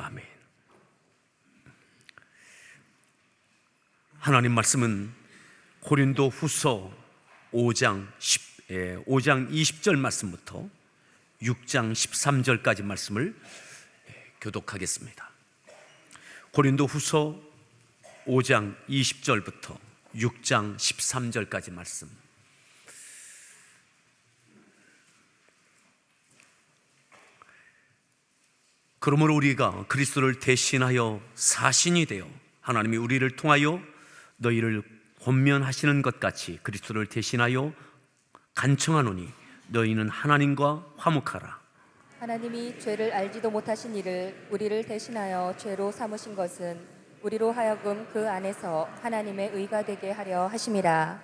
아멘. 하나님 말씀은 고린도 후서 5장 20절 말씀부터 6장 13절까지 말씀을 교독하겠습니다. 고린도 후서 5장 20절부터 6장 13절까지 말씀. 그러므로 우리가 그리스도를 대신하여 사신이 되어 하나님이 우리를 통하여 너희를 권면하시는 것 같이 그리스도를 대신하여 간청하노니 너희는 하나님과 화목하라. 하나님이 죄를 알지도 못하신 이를 우리를 대신하여 죄로 삼으신 것은 우리로 하여금 그 안에서 하나님의 의가 되게 하려 하심이라.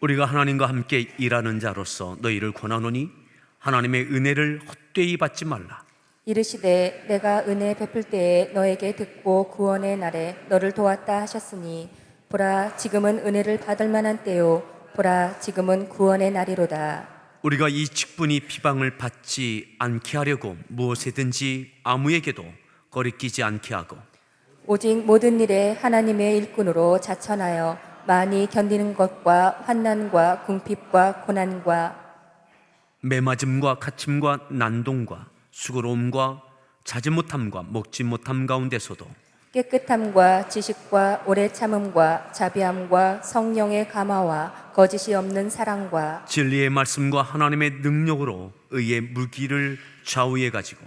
우리가 하나님과 함께 일하는 자로서 너희를 권하노니 하나님의 은혜를 헛되이 받지 말라. 이르시되 내가 은혜 베풀 때에 너에게 듣고 구원의 날에 너를 도왔다 하셨으니 보라 지금은 은혜를 받을 만한 때요 보라 지금은 구원의 날이로다. 우리가 이 직분이 비방을 받지 않게 하려고 무엇이든지 아무에게도 거리끼지 않게 하고 오직 모든 일에 하나님의 일꾼으로 자천하여 많이 견디는 것과 환난과 궁핍과 고난과 매맞음과 갇힘과 난동과 수고로움과 자지 못함과 먹지 못함 가운데서도 깨끗함과 지식과 오래 참음과 자비함과 성령의 감화와 거짓이 없는 사랑과 진리의 말씀과 하나님의 능력으로 의의 무기를 좌우해 가지고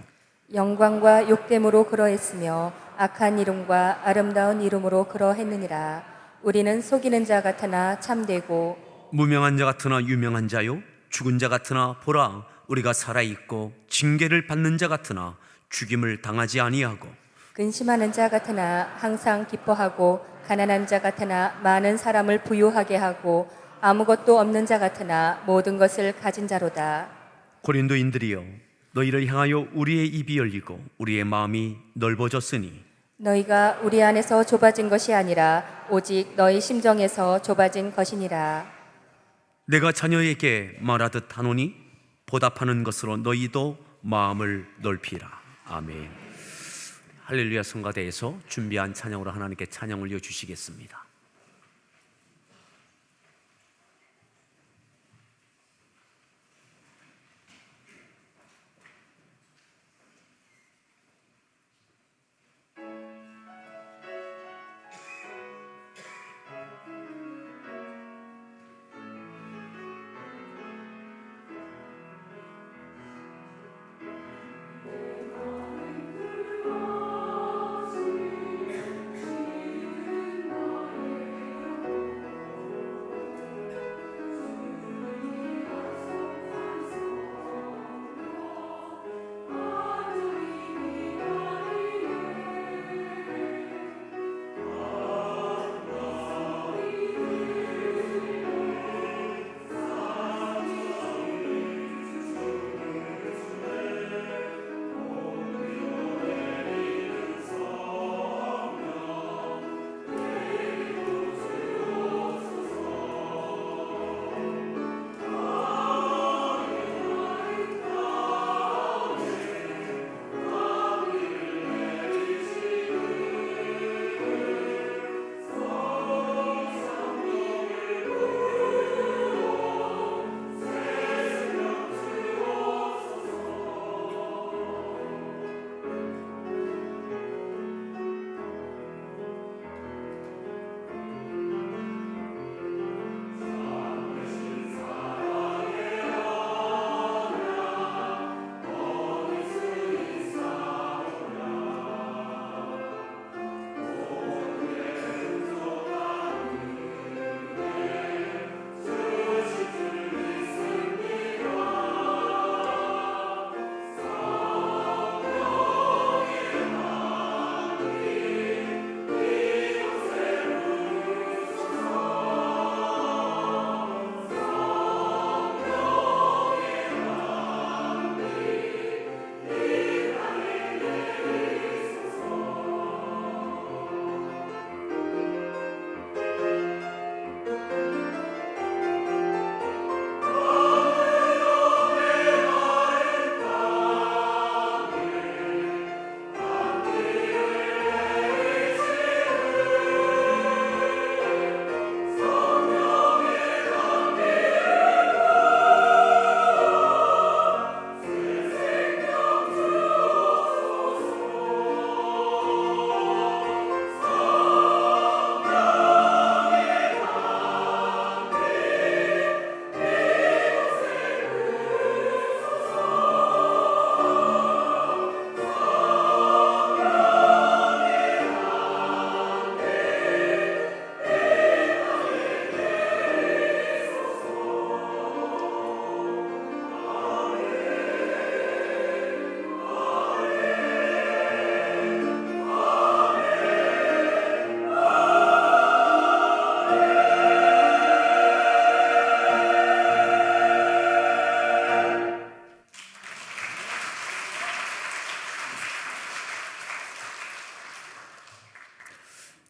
영광과 욕됨으로 그러했으며 악한 이름과 아름다운 이름으로 그러했느니라. 우리는 속이는 자 같으나 참되고 무명한 자 같으나 유명한 자요 죽은 자 같으나 보라 우리가 살아있고 징계를 받는 자 같으나 죽임을 당하지 아니하고 근심하는 자 같으나 항상 기뻐하고 가난한 자 같으나 많은 사람을 부유하게 하고 아무것도 없는 자 같으나 모든 것을 가진 자로다. 고린도인들이여 너희를 향하여 우리의 입이 열리고 우리의 마음이 넓어졌으니 너희가 우리 안에서 좁아진 것이 아니라 오직 너희 심정에서 좁아진 것이니라. 내가 자녀에게 말하듯 하노니 보답하는 것으로 너희도 마음을 넓히라. 아멘. 할렐루야 성가대에서 준비한 찬양으로 하나님께 찬양 올려주시겠습니다.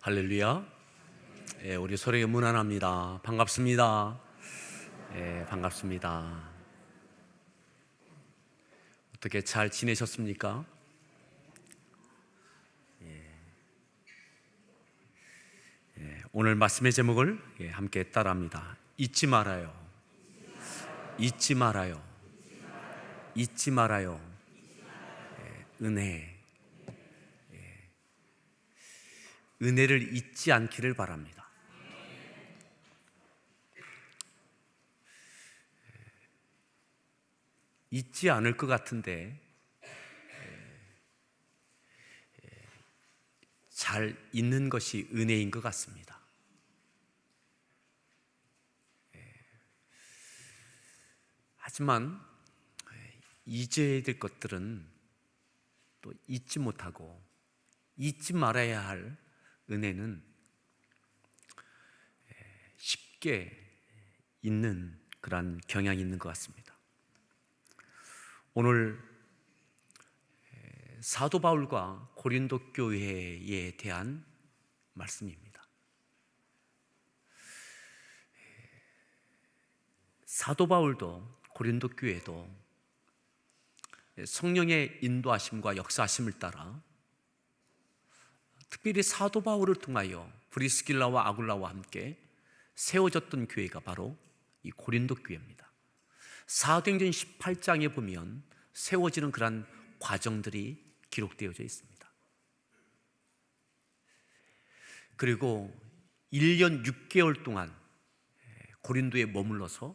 할렐루야. 우리 서로에게 문안합니다. 반갑습니다. 반갑습니다. 어떻게 잘 지내셨습니까? 오늘 말씀의 제목을 함께 따라합니다. 잊지 말아요. 잊지 말아요. 잊지 말아요. 은혜. 은혜를 잊지 않기를 바랍니다. 잊지 않을 것 같은데 잘 잊는 것이 은혜인 것 같습니다. 하지만 잊어야 될 것들은 또 잊지 못하고 잊지 말아야 할 은혜는 쉽게 잊는 그런 경향이 있는 것 같습니다. 오늘 사도 바울과 고린도 교회에 대한 말씀입니다. 사도 바울도 고린도 교회도 성령의 인도하심과 역사하심을 따라 특별히 사도 바울을 통하여 브리스길라와 아굴라와 함께 세워졌던 교회가 바로 이 고린도 교회입니다. 사도행전 18장에 보면 세워지는 그런 과정들이 기록되어져 있습니다. 그리고 1년 6개월 동안 고린도에 머물러서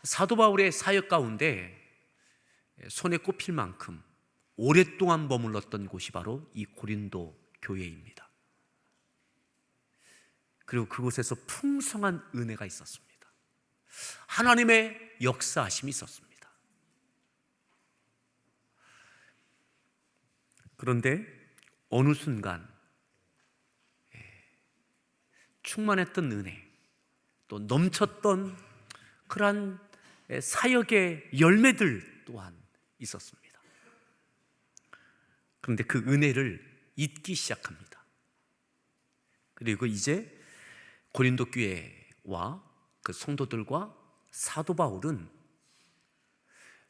사도 바울의 사역 가운데 손에 꼽힐 만큼 오랫동안 머물렀던 곳이 바로 이 고린도 교회입니다. 그리고 그곳에서 풍성한 은혜가 있었습니다. 하나님의 역사하심이 있었습니다. 그런데 어느 순간 충만했던 은혜, 또 넘쳤던 그러한 사역의 열매들 또한 있었습니다. 그런데 그 은혜를 잊기 시작합니다. 그리고 이제 고린도 교회와 그 성도들과 사도 바울은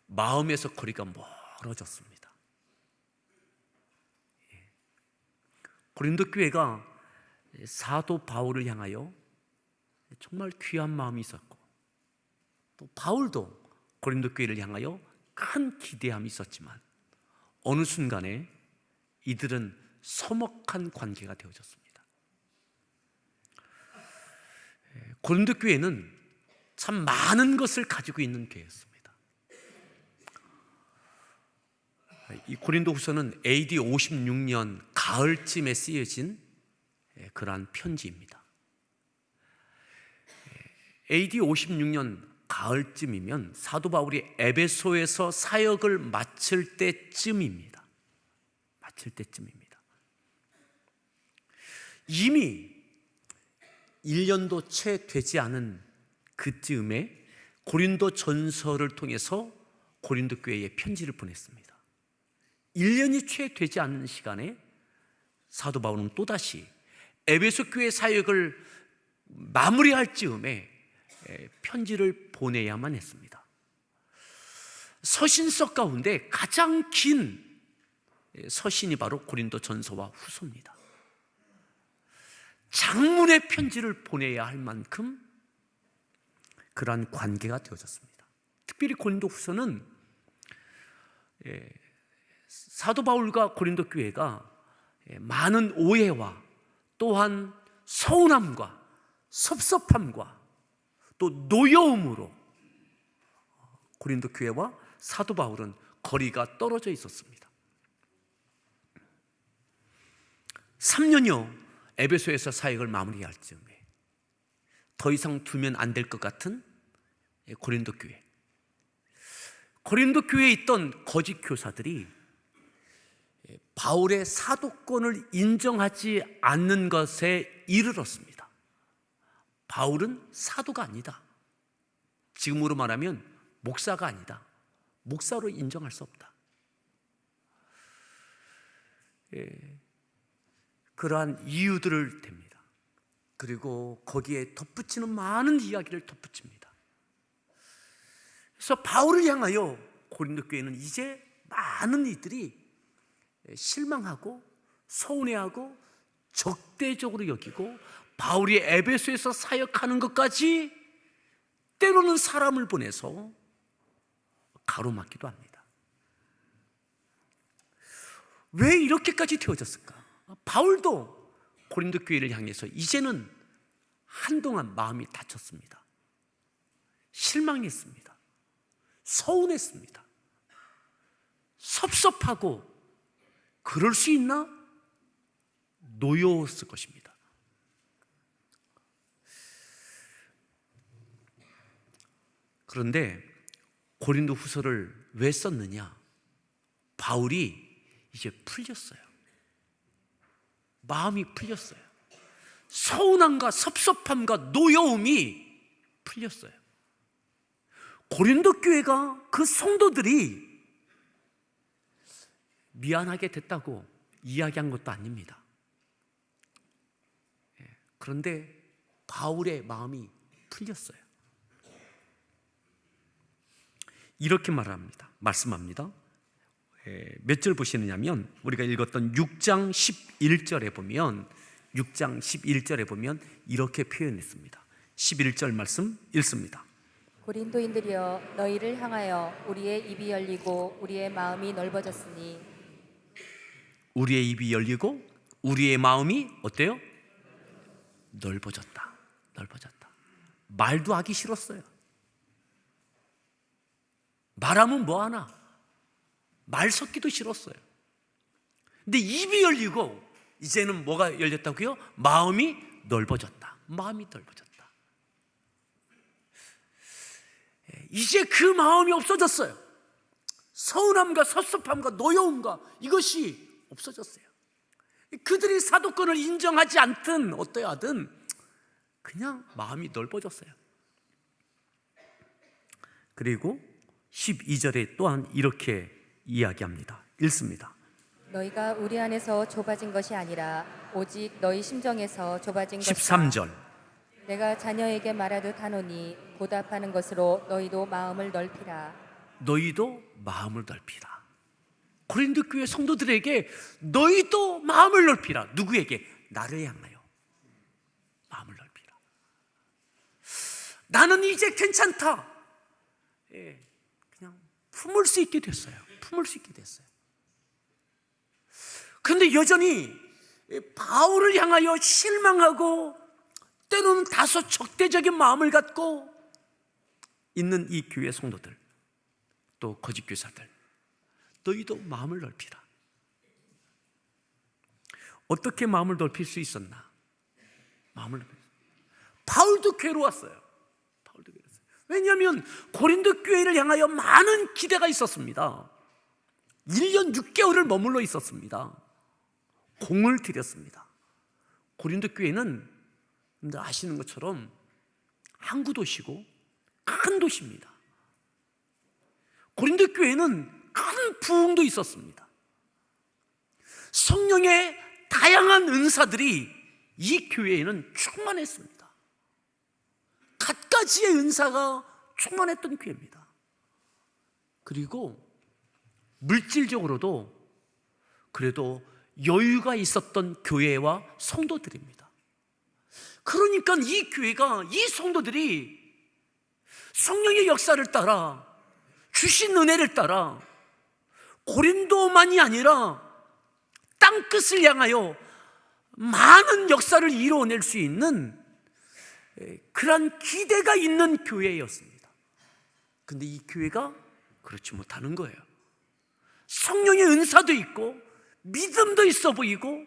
마음에서 거리가 멀어졌습니다. 고린도 교회가 사도 바울을 향하여 정말 귀한 마음이 있었고, 또 바울도 고린도 교회를 향하여 큰 기대함이 있었지만 어느 순간에 이들은 서먹한 관계가 되어졌습니다. 고린도 교회는 참 많은 것을 가지고 있는 교회였습니다. 이 고린도 후서는 AD 56년 가을쯤에 쓰여진 그러한 편지입니다. AD 56년 가을쯤이면 사도 바울이 에베소에서 사역을 마칠 때쯤입니다. 이미 1년도 채 되지 않은 그쯤에 고린도 전서를 통해서 고린도 교회에 편지를 보냈습니다. 1년이 채 되지 않는 시간에 사도 바울은 또다시 에베소 교회 사역을 마무리할 즈음에 편지를 보내야만 했습니다. 서신서 가운데 가장 긴 서신이 바로 고린도 전서와 후서입니다. 장문의 편지를 보내야 할 만큼 그러한 관계가 되어졌습니다. 특별히 고린도 후서는 사도 바울과 고린도 교회가 많은 오해와 또한 서운함과 섭섭함과 또 노여움으로 고린도 교회와 사도 바울은 거리가 떨어져 있었습니다. 3년여 에베소에서 사역을 마무리할 즈음에 더 이상 두면 안 될 것 같은 고린도 교회, 고린도 교회에 있던 거짓 교사들이 바울의 사도권을 인정하지 않는 것에 이르렀습니다. 바울은 사도가 아니다. 지금으로 말하면 목사가 아니다. 목사로 인정할 수 없다. 그러한 이유들을 댑니다. 그리고 거기에 덧붙이는 많은 이야기를 덧붙입니다. 그래서 바울을 향하여 고린도 교회는 이제 많은 이들이 실망하고 서운해하고 적대적으로 여기고 바울이 에베소에서 사역하는 것까지 때로는 사람을 보내서 가로막기도 합니다. 왜 이렇게까지 되어졌을까? 바울도 고린도 교회를 향해서 이제는 한동안 마음이 다쳤습니다. 실망했습니다. 서운했습니다. 섭섭하고 그럴 수 있나? 노여웠을 것입니다. 그런데 고린도 후서를 왜 썼느냐? 바울이 이제 풀렸어요. 마음이 풀렸어요. 서운함과 섭섭함과 노여움이 풀렸어요. 고린도 교회가 그 성도들이 미안하게 됐다고 이야기한 것도 아닙니다. 그런데 바울의 마음이 풀렸어요. 이렇게 말씀합니다. 몇 절 보시느냐면 우리가 읽었던 6장 11절에 보면 이렇게 표현했습니다. 11절 말씀 읽습니다. 고린도인들이여 너희를 향하여 우리의 입이 열리고 우리의 마음이 넓어졌으니 우리의 입이 열리고 우리의 마음이 어때요? 넓어졌다. 말도 하기 싫었어요. 말하면 뭐하나? 말 섞기도 싫었어요. 근데 입이 열리고 이제는 뭐가 열렸다고요? 마음이 넓어졌다. 이제 그 마음이 없어졌어요. 서운함과 섭섭함과 노여움과 이것이 없어졌어요. 그들이 사도권을 인정하지 않든 어떠하든 그냥 마음이 넓어졌어요. 그리고 12절에 또한 이렇게 이야기합니다. 읽습니다. 너희가 우리 안에서 좁아진 것이 아니라 오직 너희 심정에서 좁아진 것이다. 13절 내가 자녀에게 말하듯 하노니 보답하는 것으로 너희도 마음을 넓히라. 고린도 교회 성도들에게 너희도 마음을 넓히라. 누구에게? 나를 향하여 마음을 넓히라. 나는 이제 괜찮다. 그냥 품을 수 있게 됐어요. 그런데 여전히 바울을 향하여 실망하고 때로는 다소 적대적인 마음을 갖고 있는 이 교회 성도들, 또 거짓 교사들, 너희도 마음을 넓히라. 어떻게 마음을 넓힐 수 있었나? 바울도 괴로웠어요. 왜냐하면 고린도 교회를 향하여 많은 기대가 있었습니다. 1년 6개월을 머물러 있었습니다. 공을 들였습니다. 고린도 교회는 아시는 것처럼 항구 도시고 큰 도시입니다. 고린도 교회는 큰 부흥도 있었습니다. 성령의 다양한 은사들이 이 교회에는 충만했습니다. 갖가지의 은사가 충만했던 교회입니다. 그리고 물질적으로도 그래도 여유가 있었던 교회와 성도들입니다. 그러니까 이 교회가, 이 성도들이 성령의 역사를 따라 주신 은혜를 따라 고린도만이 아니라 땅끝을 향하여 많은 역사를 이루어낼 수 있는 그런 기대가 있는 교회였습니다. 근데 이 교회가 그렇지 못하는 거예요. 성령의 은사도 있고 믿음도 있어 보이고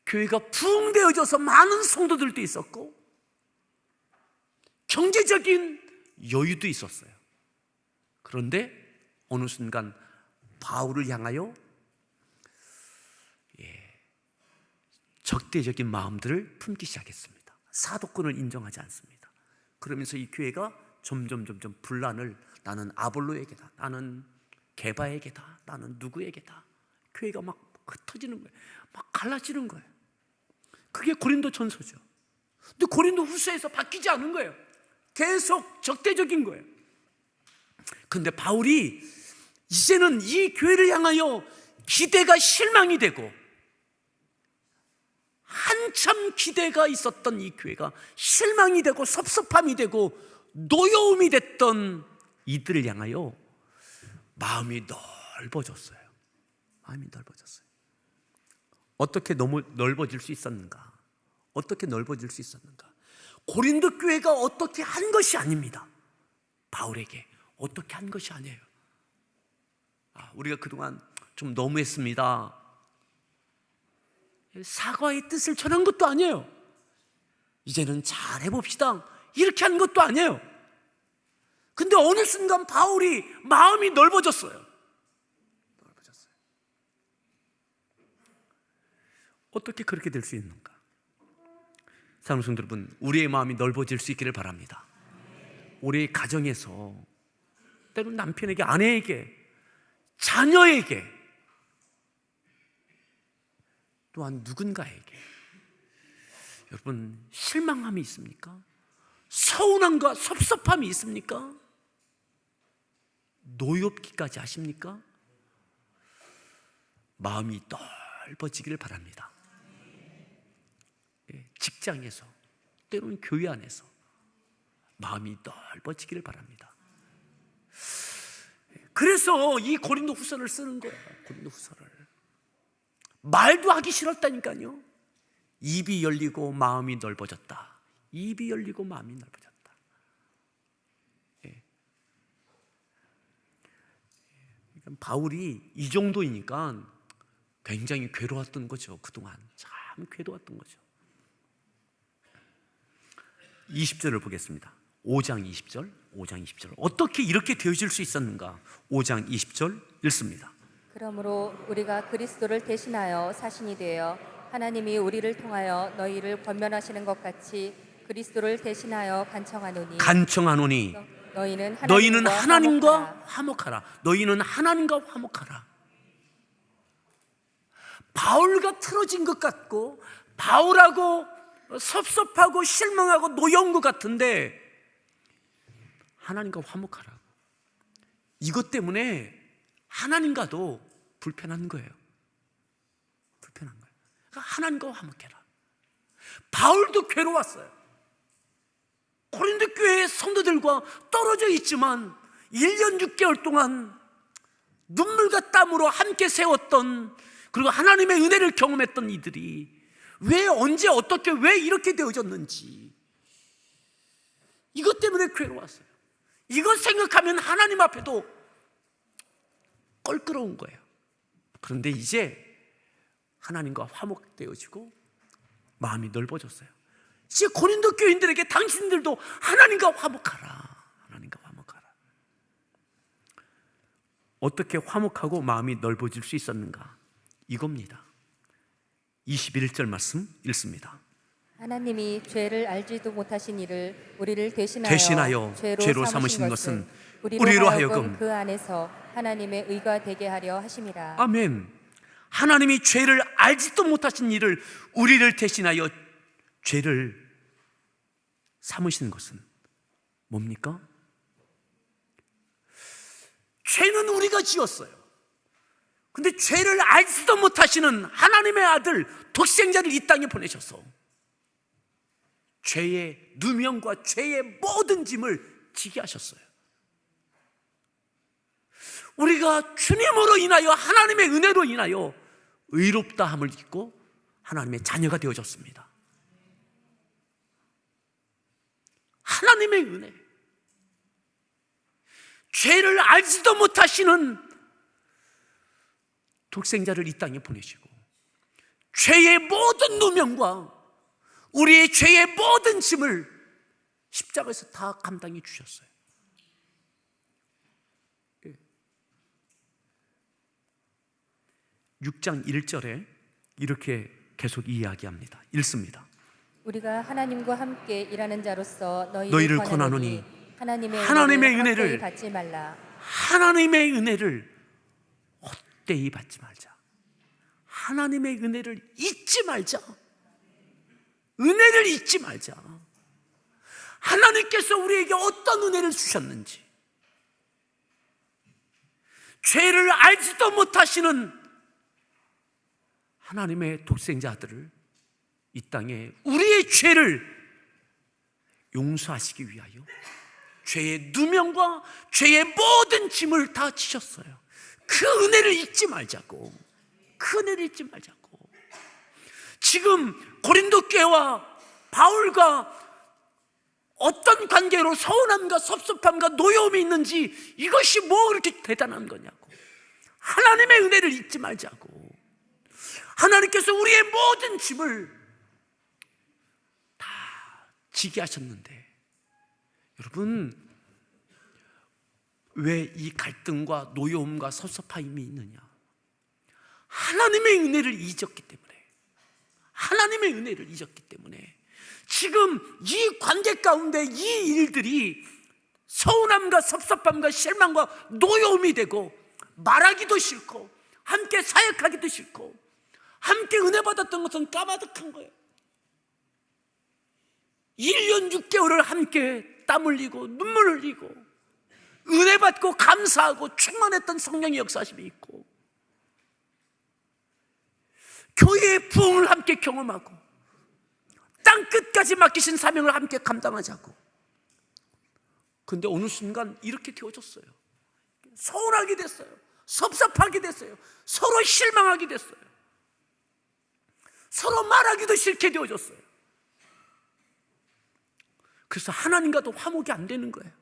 교회가 부흥되어져서 많은 성도들도 있었고 경제적인 여유도 있었어요. 그런데 어느 순간 바울을 향하여 적대적인 마음들을 품기 시작했습니다. 사도권을 인정하지 않습니다. 그러면서 이 교회가 점점 분란을, 나는 아볼로에게다, 나는 게바에게다, 나는 누구에게다, 교회가 막 흩어지는 거예요. 막 갈라지는 거예요. 그게 고린도전서죠. 근데 고린도후서에서 바뀌지 않은 거예요. 계속 적대적인 거예요. 근데 바울이 이제는 이 교회를 향하여 기대가 실망이 되고, 한참 기대가 있었던 이 교회가 실망이 되고 섭섭함이 되고 노여움이 됐던 이들을 향하여 마음이 넓어졌어요. 마음이 넓어졌어요. 어떻게 너무 넓어질 수 있었는가? 어떻게 넓어질 수 있었는가? 고린도 교회가 어떻게 한 것이 아닙니다. 바울에게 어떻게 한 것이 아니에요. 우리가 그동안 좀 너무했습니다, 사과의 뜻을 전한 것도 아니에요. 이제는 잘 해봅시다, 이렇게 한 것도 아니에요. 근데 어느 순간 바울이 마음이 넓어졌어요. 어떻게 그렇게 될 수 있는가? 사랑하는 성도 여러분, 우리의 마음이 넓어질 수 있기를 바랍니다. 우리의 가정에서, 때로는 남편에게, 아내에게, 자녀에게, 또한 누군가에게 여러분 실망함이 있습니까? 서운함과 섭섭함이 있습니까? 노엽기까지 하십니까? 마음이 넓어지기를 바랍니다. 직장에서, 때로는 교회 안에서 마음이 넓어지기를 바랍니다. 그래서 이 고린도후서를 쓰는 거예요. 고린도후서를 말도 하기 싫었다니까요. 입이 열리고 마음이 넓어졌다. 입이 열리고 마음이 넓어졌다. 바울이 이 정도이니까 굉장히 괴로웠던 거죠. 그동안 참 괴로웠던 거죠. 20절을 보겠습니다. 5장 20절, 5장 20절. 어떻게 이렇게 되어질 수 있었는가? 5장 20절 읽습니다. 그러므로 우리가 그리스도를 대신하여 사신이 되어 하나님이 우리를 통하여 너희를 권면하시는 것 같이 그리스도를 대신하여 간청하노니 너희는 하나님과 화목하라. 너희는 하나님과 화목하라. 바울과 틀어진 것 같고, 바울하고 섭섭하고 실망하고 노여운 것 같은데, 하나님과 화목하라. 이것 때문에 하나님과도 불편한 거예요. 불편한 거예요. 그러니까 하나님과 화목해라. 바울도 괴로웠어요. 고린도 교회의 성도들과 떨어져 있지만 1년 6개월 동안 눈물과 땀으로 함께 세웠던, 그리고 하나님의 은혜를 경험했던 이들이 왜, 언제, 어떻게, 왜 이렇게 되어졌는지, 이것 때문에 괴로웠어요. 이것 생각하면 하나님 앞에도 껄끄러운 거예요. 그런데 이제 하나님과 화목되어지고 마음이 넓어졌어요. 이제 고린도 교인들에게 당신들도 하나님과 화목하라. 하나님과 화목하라. 어떻게 화목하고 마음이 넓어질 수 있었는가? 이겁니다. 21절 말씀 읽습니다. 하나님이 죄를 알지도 못하신 이를 우리를 대신하여 죄로 삼으신 것은 우리로 하여금 그 안에서 하나님의 의가 되게 하려 하심이라. 아멘. 하나님이 죄를 알지도 못하신 이를 우리를 대신하여 죄를 삼으신 것은 뭡니까? 죄는 우리가 지었어요. 근데 죄를 알지도 못하시는 하나님의 아들 독생자를 이 땅에 보내셔서 죄의 누명과 죄의 모든 짐을 지게 하셨어요. 우리가 주님으로 인하여, 하나님의 은혜로 인하여 의롭다함을 입고 하나님의 자녀가 되어졌습니다. 하나님의 은혜. 죄를 알지도 못하시는 독생자를 이 땅에 보내시고 죄의 모든 누명과 우리의 죄의 모든 짐을 십자가에서 다 감당해 주셨어요. 6장 1절에 이렇게 계속 이야기합니다. 읽습니다. 우리가 하나님과 함께 일하는 자로서 너희를 권하노니 하나님의 은혜를 받지 말라. 하나님의 은혜를 헛되이 받지 말자. 하나님의 은혜를 잊지 말자. 은혜를 잊지 말자. 하나님께서 우리에게 어떤 은혜를 주셨는지, 죄를 알지도 못하시는 하나님의 독생자들을 이 땅에 우리의 죄를 용서하시기 위하여 죄의 누명과 죄의 모든 짐을 다 지셨어요. 그 은혜를 잊지 말자고. 그 은혜를 잊지 말자고. 지금 고린도 교회와 바울과 어떤 관계로 서운함과 섭섭함과 노여움이 있는지, 이것이 뭐 그렇게 대단한 거냐고. 하나님의 은혜를 잊지 말자고. 하나님께서 우리의 모든 짐을 다 지게 하셨는데, 여러분, 왜 이 갈등과 노여움과 섭섭함이 있느냐? 하나님의 은혜를 잊었기 때문에, 하나님의 은혜를 잊었기 때문에 지금 이 관계 가운데 이 일들이 서운함과 섭섭함과 실망과 노여움이 되고, 말하기도 싫고 함께 사역하기도 싫고 함께 은혜 받았던 것은 까마득한 거예요. 1년 6개월을 함께 땀 흘리고 눈물 흘리고 은혜 받고 감사하고 충만했던 성령의 역사심이 있고, 교회의 부흥을 함께 경험하고 땅 끝까지 맡기신 사명을 함께 감당하자고. 그런데 어느 순간 이렇게 되어졌어요. 서운하게 됐어요. 섭섭하게 됐어요. 서로 실망하게 됐어요. 서로 말하기도 싫게 되어졌어요. 그래서 하나님과도 화목이 안 되는 거예요.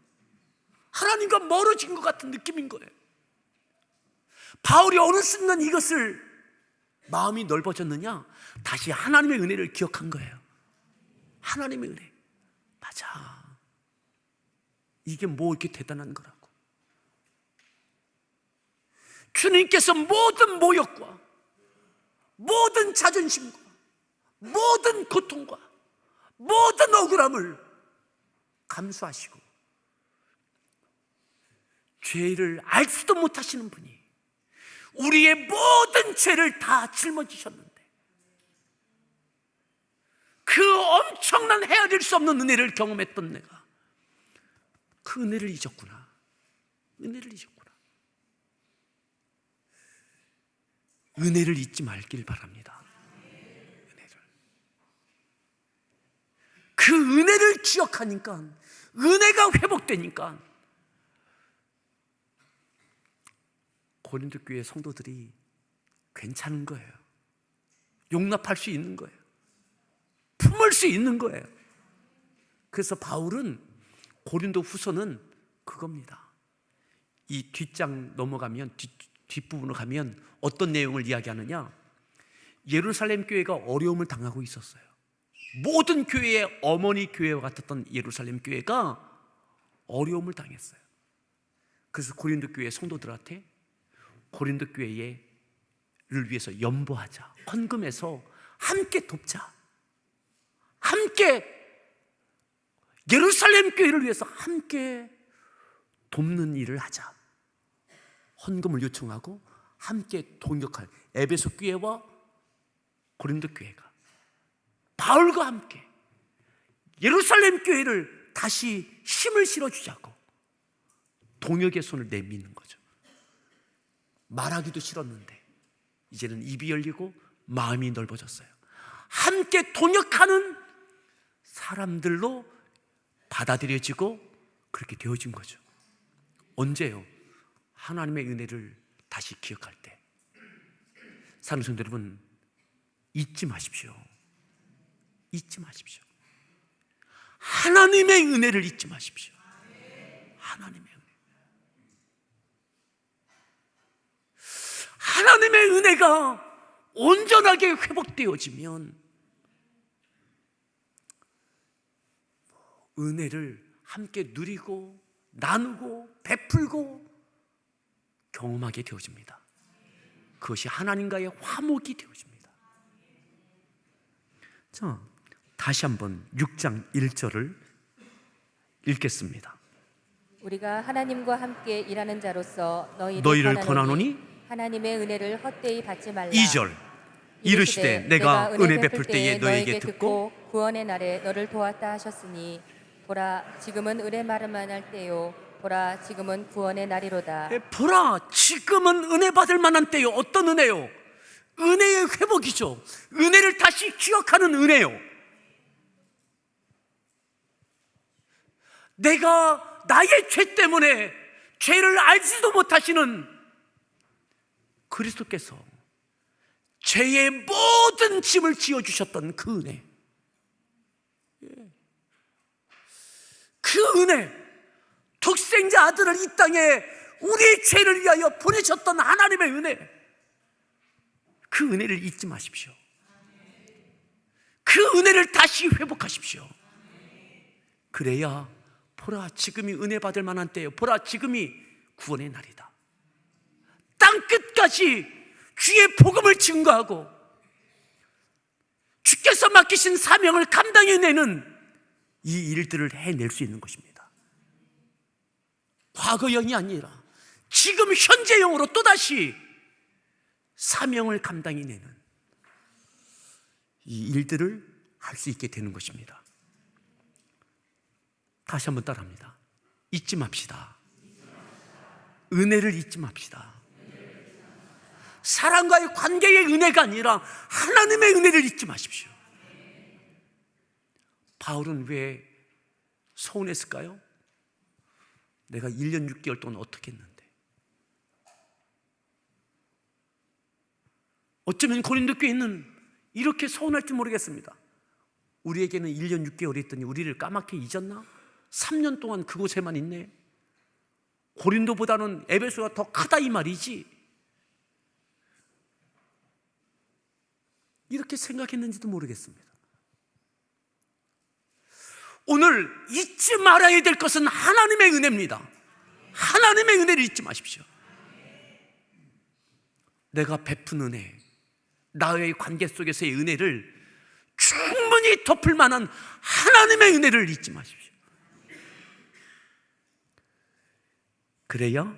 하나님과 멀어진 것 같은 느낌인 거예요. 바울이 어느 순간 이것을, 마음이 넓어졌느냐? 다시 하나님의 은혜를 기억한 거예요. 하나님의 은혜. 맞아. 이게 뭐 이렇게 대단한 거라고. 주님께서 모든 모욕과 모든 자존심과 모든 고통과 모든 억울함을 감수하시고 죄를 알지도 못하시는 분이 우리의 모든 죄를 다 짊어지셨는데, 그 엄청난 헤아릴 수 없는 은혜를 경험했던 내가 그 은혜를 잊었구나. 은혜를 잊었구나. 은혜를 잊지 말길 바랍니다. 은혜를. 그 은혜를 기억하니까, 은혜가 회복되니까 고린도 교회 성도들이 괜찮은 거예요. 용납할 수 있는 거예요. 품을 수 있는 거예요. 그래서 바울은 고린도 후서는 그겁니다. 이 뒷장 넘어가면, 뒷부분으로 가면 어떤 내용을 이야기하느냐? 예루살렘 교회가 어려움을 당하고 있었어요. 모든 교회의 어머니 교회와 같았던 예루살렘 교회가 어려움을 당했어요. 그래서 고린도 교회 성도들한테 고린도 교회를 위해서 연보하자, 헌금해서 함께 돕자, 함께 예루살렘 교회를 위해서 함께 돕는 일을 하자, 헌금을 요청하고 함께 동역할 에베소 교회와 고린도 교회가 바울과 함께 예루살렘 교회를 다시 힘을 실어주자고 동역의 손을 내미는 거죠. 말하기도 싫었는데 이제는 입이 열리고 마음이 넓어졌어요. 함께 동역하는 사람들로 받아들여지고 그렇게 되어진 거죠. 언제요? 하나님의 은혜를 다시 기억할 때. 사랑하는 성도 여러분, 잊지 마십시오. 잊지 마십시오. 하나님의 은혜를 잊지 마십시오. 하나님의 은혜. 하나님의 은혜가 온전하게 회복되어지면 은혜를 함께 누리고 나누고 베풀고 경험하게 되어집니다. 그것이 하나님과의 화목이 되어집니다. 자, 다시 한번 6장 1절을 읽겠습니다. 우리가 하나님과 함께 일하는 자로서 너희를 권하노니 하나님의 은혜를 헛되이 받지 말라. 2절 이르시되 내가 은혜 베풀 때에 너에게 듣고 구원의 날에 너를 도왔다 하셨으니 보라 지금은 은혜 마르만 할 때요 보라 지금은 구원의 날이로다. 보라 지금은 은혜 받을 만한 때요. 어떤 은혜요? 은혜의 회복이죠. 은혜를 다시 기억하는 은혜요. 내가 나의 죄 때문에 죄를 알지도 못하시는 그리스도께서 죄의 모든 짐을 지어주셨던 그 은혜, 그 은혜, 독생자 아들을 이 땅에 우리의 죄를 위하여 보내셨던 하나님의 은혜, 그 은혜를 잊지 마십시오. 그 은혜를 다시 회복하십시오. 그래야 보라 지금이 은혜 받을 만한 때예요. 보라 지금이 구원의 날이다. 땅 끝까지 주의 복음을 증거하고 주께서 맡기신 사명을 감당해내는 이 일들을 해낼 수 있는 것입니다. 과거형이 아니라 지금 현재형으로 또다시 사명을 감당해내는 이 일들을 할 수 있게 되는 것입니다. 다시 한번 따라합니다. 잊지 맙시다. 은혜를 잊지 맙시다. 사람과의 관계의 은혜가 아니라 하나님의 은혜를 잊지 마십시오. 바울은 왜 서운했을까요? 내가 1년 6개월 동안 어떻게 했는데, 어쩌면 고린도 교회는 이렇게 서운할지 모르겠습니다. 우리에게는 1년 6개월 있더니 우리를 까맣게 잊었나? 3년 동안 그곳에만 있네. 고린도보다는 에베소가 더 크다 이 말이지. 이렇게 생각했는지도 모르겠습니다. 오늘 잊지 말아야 될 것은 하나님의 은혜입니다. 하나님의 은혜를 잊지 마십시오. 내가 베푼 은혜, 나의 관계 속에서의 은혜를 충분히 덮을 만한 하나님의 은혜를 잊지 마십시오. 그래야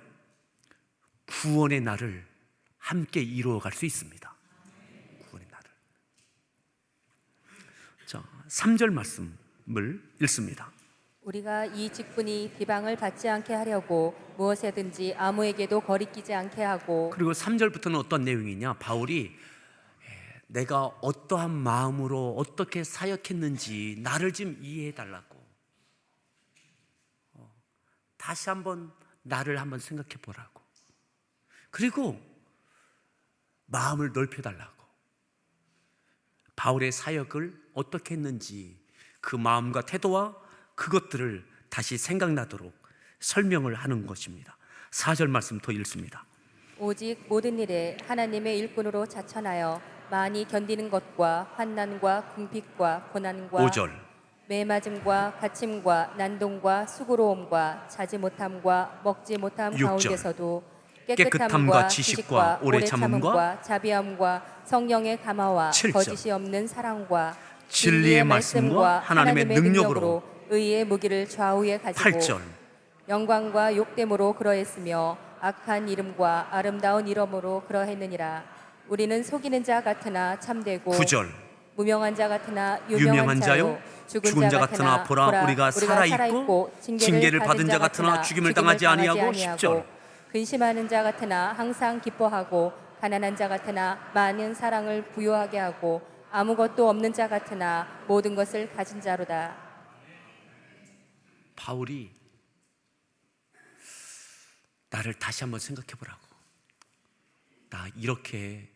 구원의 날을 함께 이루어갈 수 있습니다. 구원의 날을. 자, 3절 말씀을 읽습니다. 우리가 이 직분이 비방을 받지 않게 하려고 무엇에든지 아무에게도 거리끼지 않게 하고. 그리고 3절부터는 어떤 내용이냐? 바울이 내가 어떠한 마음으로 어떻게 사역했는지 나를 좀 이해해 달라고, 다시 한번 나를 한번 생각해 보라고, 그리고 마음을 넓혀 달라고, 바울의 사역을 어떻게 했는지 그 마음과 태도와 그것들을 다시 생각나도록 설명을 하는 것입니다. 4절 말씀 더 읽습니다. 오직 모든 일에 하나님의 일꾼으로 자천하여 많이 견디는 것과 환난과 궁핍과 고난과 5절 매맞음과 갇힘과 난동과 수고로움과 자지 못함과 먹지 못함 6절 가운데서도 깨끗함과 지식과 오래 참음과 자비함과 성령의 감화와 7절 거짓이 없는 사랑과 진리의 말씀과 하나님의 능력으로 의의 무기를 좌우에 가지고 8절 영광과 욕됨으로 그러했으며 악한 이름과 아름다운 이름으로 그러했느니라. 우리는 속이는 자 같으나 참되고 9절 무명한 자 같으나 유명한 자요 죽은 자 같으나 보라 우리가 살아있고 징계를 받은 자 같으나 죽임을 당하지 아니하고 10절 근심하는 자 같으나 항상 기뻐하고 가난한 자 같으나 많은 사랑을 부요하게 하고 아무것도 없는 자 같으나 모든 것을 가진 자로다. 바울이 나를 다시 한번 생각해 보라고, 나 이렇게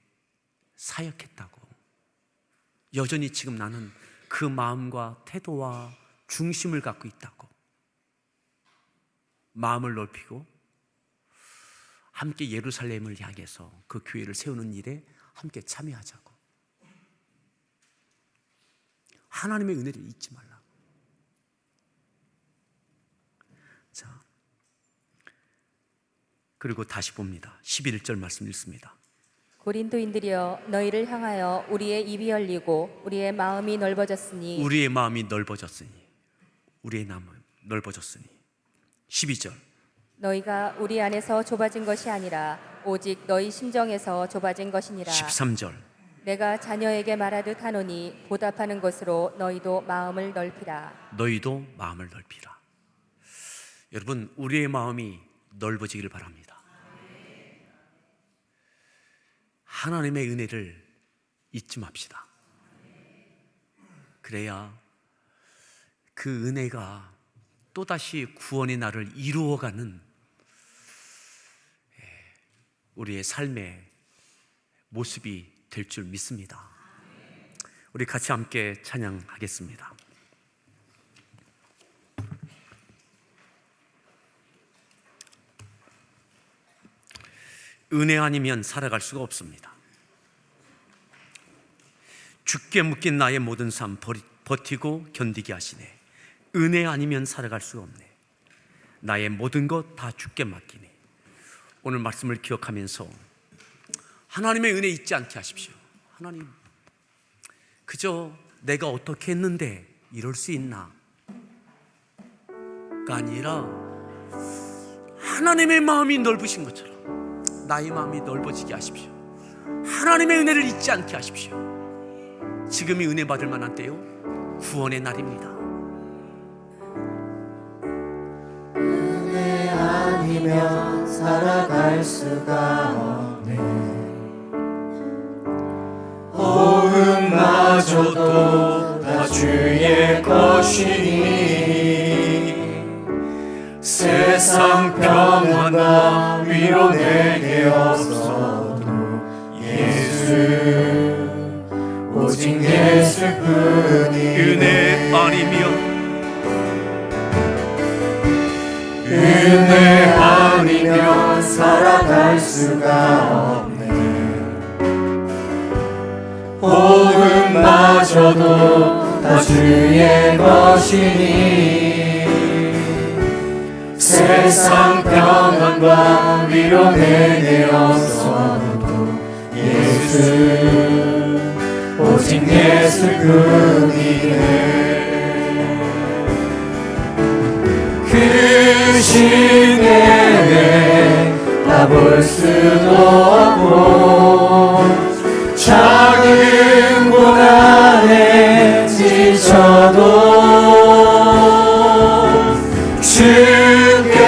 사역했다고, 여전히 지금 나는 그 마음과 태도와 중심을 갖고 있다고, 마음을 넓히고 함께 예루살렘을 향해서 그 교회를 세우는 일에 함께 참여하자고, 하나님의 은혜를 잊지 말라고. 자, 그리고 다시 봅니다. 11절 말씀 읽습니다. 고린도인들이여 너희를 향하여 우리의 입이 열리고 우리의 마음이 넓어졌으니 우리의 마음이 넓어졌으니 우리의 마음이 넓어졌으니 12절 너희가 우리 안에서 좁아진 것이 아니라 오직 너희 심정에서 좁아진 것이니라. 13절 내가 자녀에게 말하듯 하노니 보답하는 것으로 너희도 마음을 넓히라. 너희도 마음을 넓히라. 여러분, 우리의 마음이 넓어지기를 바랍니다. 하나님의 은혜를 잊지 맙시다. 그래야 그 은혜가 또다시 구원의 날을 이루어가는 우리의 삶의 모습이 될 줄 믿습니다. 우리 같이 함께 찬양하겠습니다. 은혜 아니면 살아갈 수가 없습니다. 죽게 묶인 나의 모든 삶 버티고 견디게 하시네. 은혜 아니면 살아갈 수가 없네. 나의 모든 것 다 죽게 맡기네. 오늘 말씀을 기억하면서 하나님의 은혜 잊지 않게 하십시오. 하나님, 그저 내가 어떻게 했는데 이럴 수 있나 가 아니라 하나님의 마음이 넓으신 것처럼 나의 마음이 넓어지게 하십시오. 하나님의 은혜를 잊지 않게 하십시오. 지금이 은혜 받을 만한 때요, 구원의 날입니다. 은혜 아니면 살아갈 수가 없네. 호흡마저도 다 주의 것이니 세상 평안과 위로 내게 없어도 예수, 오직 예수뿐이네. 은혜 아니면 은혜 아니면 살아갈 수가 없네. 호흡마저도 다 주의 것이니 세상 평안과 위로 내게 없어도 예수, 오직 예수뿐이네. 그 시내에 다 볼 수도 없고 작은 고난에 지쳐도 주께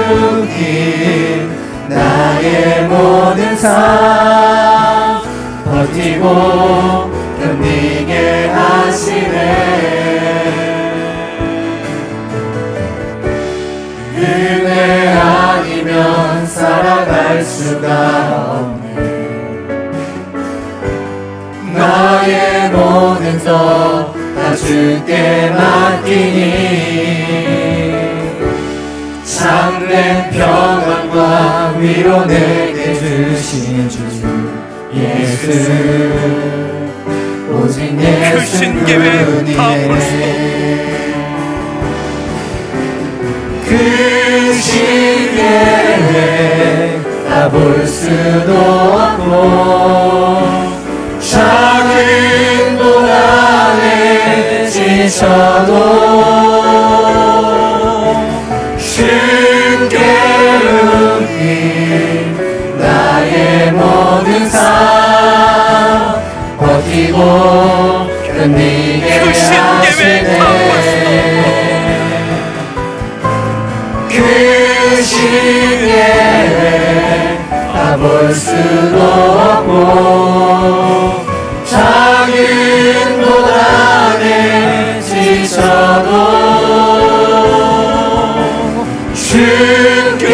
맡긴 나의 모든 삶 버티고 견디게 하시네. 은혜 아니면 살아갈 수가 없네. 나의 모든 것 다 주께 맡기니 참된 평안과 위로 내게 주신 주 예수, 오직 예수뿐이네. 그 시계에 다 볼 수도 없고 작은 고난에 지쳐도 쉽게 웃긴 나의 모든 삶 버티고 견디게 하시네. 그 시계에 다 볼 수도 없고 작은 고난에 지쳐도 쉽게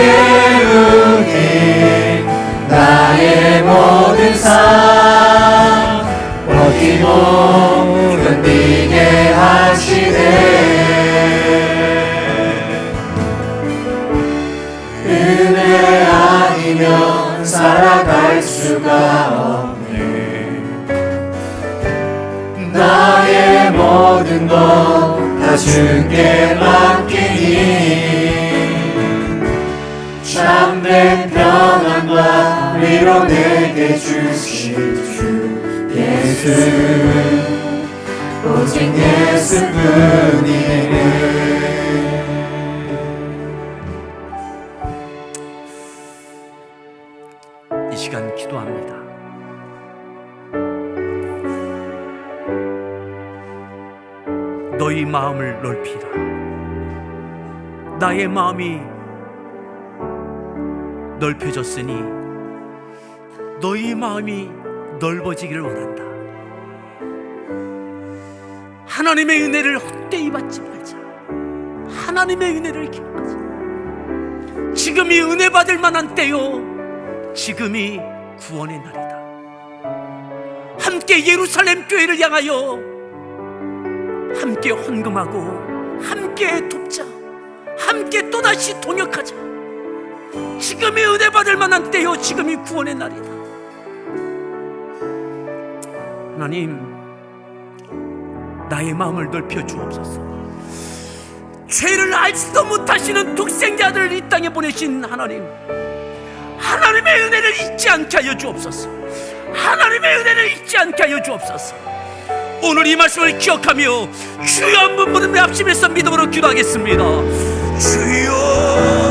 웃긴 나의 모든 삶 버티고 견디게 하시네. 은혜 아니면 살아갈 수가 없네. 나의 모든 것 다 주께 맡기니 참된 평안과 위로 내게 주신 주 예수, 오직 예수뿐이네. 이 시간 기도합니다. 너희 마음을 넓히라. 나의 마음이 넓혀졌으니 너희 마음이 넓어지기를 원한다. 하나님의 은혜를 헛되이 받지 말자. 하나님의 은혜를 기억하자. 지금이 은혜 받을 만한 때요, 지금이 구원의 날이다. 함께 예루살렘 교회를 향하여 함께 헌금하고 함께 돕자. 함께 또다시 동역하자. 지금이 은혜 받을 만한 때요, 지금이 구원의 날이다. 하나님, 나의 마음을 넓혀 주옵소서. 죄를 알지도 못하시는 독생자들을 이 땅에 보내신 하나님, 하나님의 은혜를 잊지 않게 하여 주옵소서. 하나님의 은혜를 잊지 않게 하여 주옵소서. 오늘 이 말씀을 기억하며 주여 한 분 부르며 합심해서 믿음으로 기도하겠습니다. 주여.